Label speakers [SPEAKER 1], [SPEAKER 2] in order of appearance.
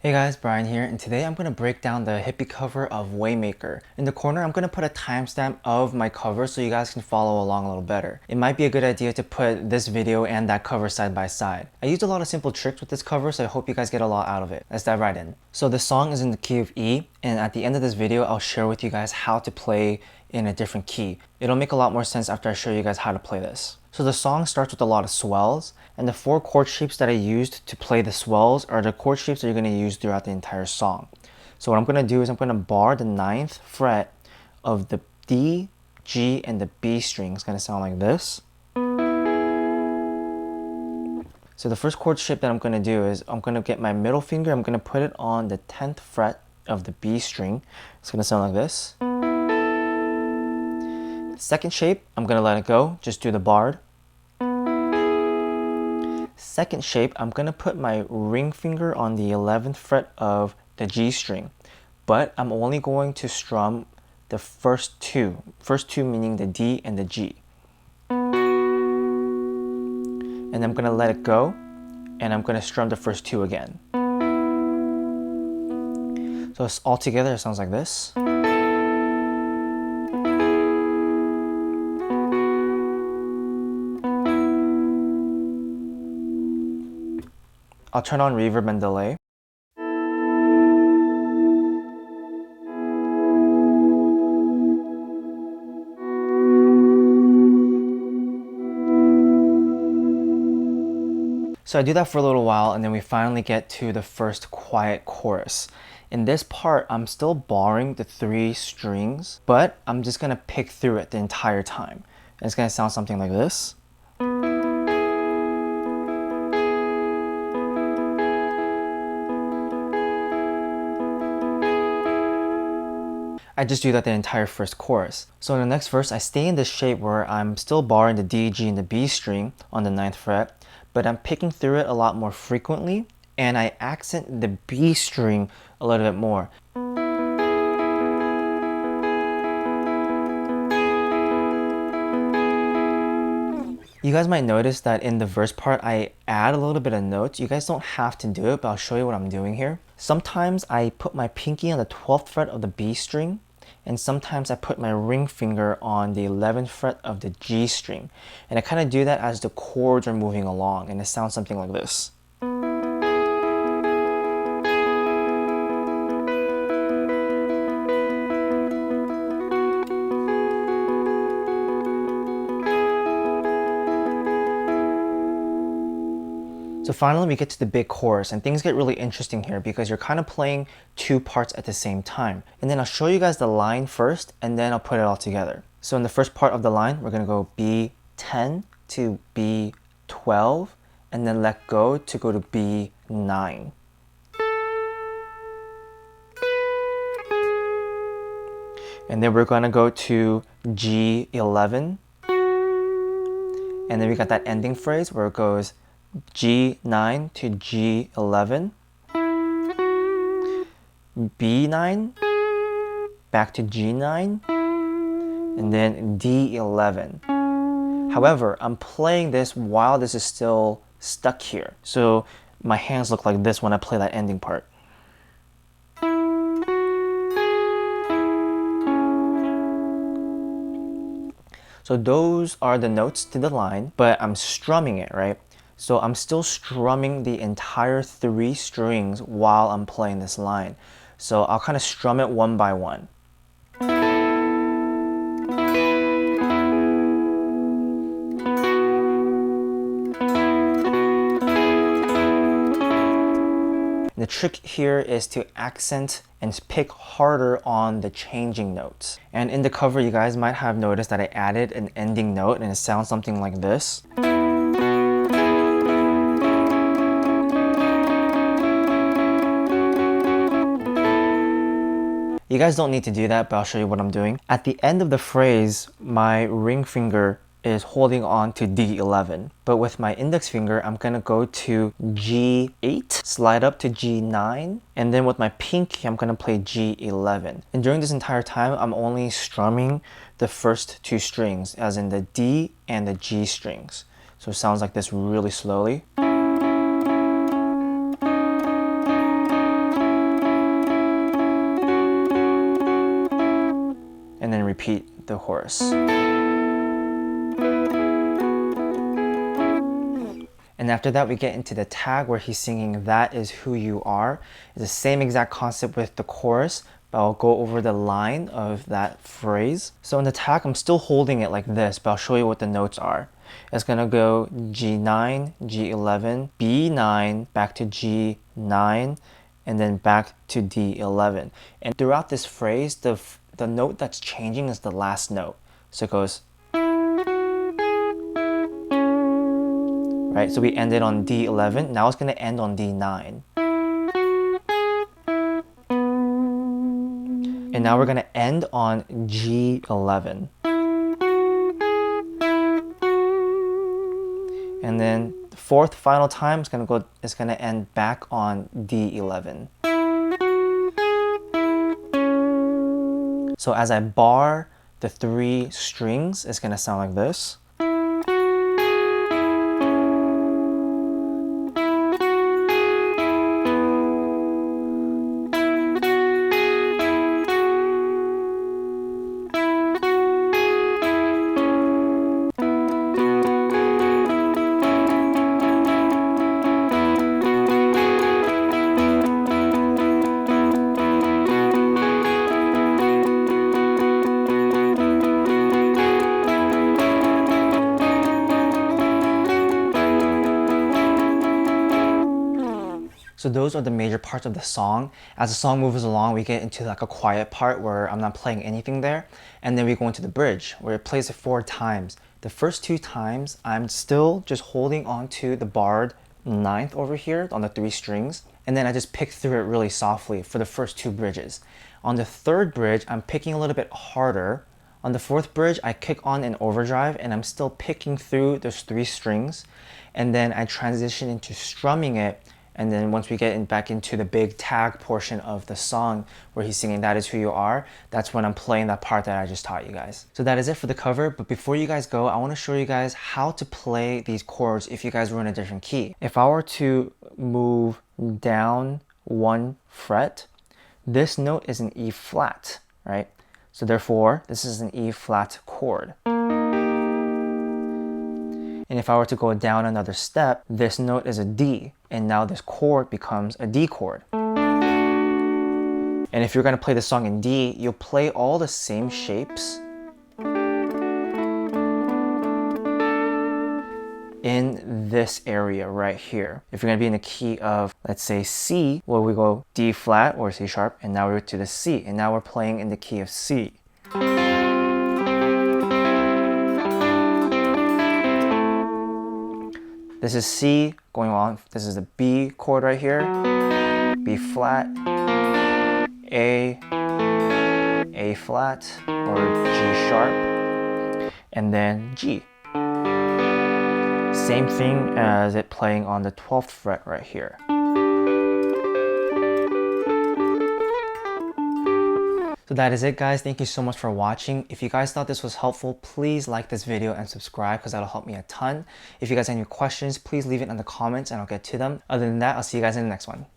[SPEAKER 1] Hey guys, Brian here, and today I'm going to break down the HIPI cover of Waymaker. In the corner, I'm going to put a timestamp of my cover so you guys can follow along a little better. It might be a good idea to put this video and that cover side by side. I used a lot of simple tricks with this cover, so I hope you guys get a lot out of it. Let's dive right in. So the song is in the key of E, and at the end of this video, I'll share with you guys how to play in a different key. It'll make a lot more sense after I show you guys how to play this. So the song starts with a lot of swells, and the 4 chord shapes that I used to play the swells are the chord shapes that you're going to use throughout the entire song. So what I'm going to do is I'm going to bar the 9th fret of the D, G, and the B string. It's going to sound like this. So the first chord shape that I'm going to do is I'm going to get my middle finger, I'm going to put it on the 10th fret of the B string. It's going to sound like this. Second shape, I'm going to let it go, just do the barred. Second shape, I'm going to put my ring finger on the 11th fret of the G string, but I'm only going to strum the first two meaning the D and the G. And I'm going to let it go, and I'm going to strum the first 2 again. So it's all together, it sounds like this. I'll turn on reverb and delay. So I do that for a little while, and then we finally get to the first quiet chorus. In this part, I'm still barring the 3 strings, but I'm just gonna pick through it the entire time. And it's gonna sound something like this. I just do that the entire first chorus. So in the next verse, I stay in this shape where I'm still barring the D, G, and the B string on the 9th fret, but I'm picking through it a lot more frequently, and I accent the B string a little bit more. You guys might notice that in the verse part, I add a little bit of notes. You guys don't have to do it, but I'll show you what I'm doing here. Sometimes I put my pinky on the 12th fret of the B string, and sometimes I put my ring finger on the 11th fret of the G string. And I kind of do that as the chords are moving along, and it sounds something like this. So finally we get to the big chorus, and things get really interesting here because you're kind of playing 2 parts at the same time. And then I'll show you guys the line first, and then I'll put it all together. So in the first part of the line, we're going to go B10 to B12, and then let go to go to B9. And then we're going to go to G11, and then we got that ending phrase where it goes G9 to G11, B9, back to G9, and then D11. However, I'm playing this while this is still stuck here. So my hands look like this when I play that ending part. So those are the notes to the line, but I'm strumming it, right? So I'm still strumming the entire 3 strings while I'm playing this line. So I'll kind of strum it one by one. The trick here is to accent and pick harder on the changing notes. And in the cover, you guys might have noticed that I added an ending note, and it sounds something like this. You guys don't need to do that, but I'll show you what I'm doing. At the end of the phrase, my ring finger is holding on to D11. But with my index finger, I'm gonna go to G8, slide up to G9, and then with my pinky, I'm gonna play G11. And during this entire time, I'm only strumming the first 2 strings, as in the D and the G strings. So it sounds like this really slowly. repeat the chorus. And after that, we get into the tag where he's singing "That Is Who You Are." It's the same exact concept with the chorus, but I'll go over the line of that phrase. So in the tag, I'm still holding it like this, but I'll show you what the notes are. It's gonna go G9, G11, B9, back to G9, and then back to D11. And throughout this phrase, the note that's changing is the last note. So it goes, right? So we ended on D11. Now it's going to end on D9. And now we're going to end on G11. And then the fourth final time it's going to end back on D11. So as I bar the 3 strings, it's going to sound like this. So those are the major parts of the song. As the song moves along, we get into like a quiet part where I'm not playing anything there. And then we go into the bridge where it plays it 4 times. The first 2 times, I'm still just holding on to the barred 9th over here on the 3 strings. And then I just pick through it really softly for the first 2 bridges. On the 3rd bridge, I'm picking a little bit harder. On the 4th bridge, I kick on an overdrive and I'm still picking through those 3 strings. And then I transition into strumming it. And then once we get back into the big tag portion of the song where he's singing "That Is Who You Are," that's when I'm playing that part that I just taught you guys. So that is it for the cover, but before you guys go, I want to show you guys how to play these chords if you guys were in a different key. If I were to move down 1 fret, this note is an E flat, right? So therefore, this is an E flat chord. And if I were to go down another step, this note is a D, and now this chord becomes a D chord. And if you're going to play the song in D, you'll play all the same shapes in this area right here. If you're going to be in the key of, let's say, C, well, we go D flat or C sharp, and now we're to the C, and now we're playing in the key of C. This is C going on. This is the B chord right here. B flat, A flat, or G sharp, and then G. Same thing as it playing on the 12th fret right here. So that is it, guys. Thank you so much for watching. If you guys thought this was helpful, please like this video and subscribe because that'll help me a ton. If you guys have any questions, please leave it in the comments and I'll get to them. Other than that, I'll see you guys in the next one.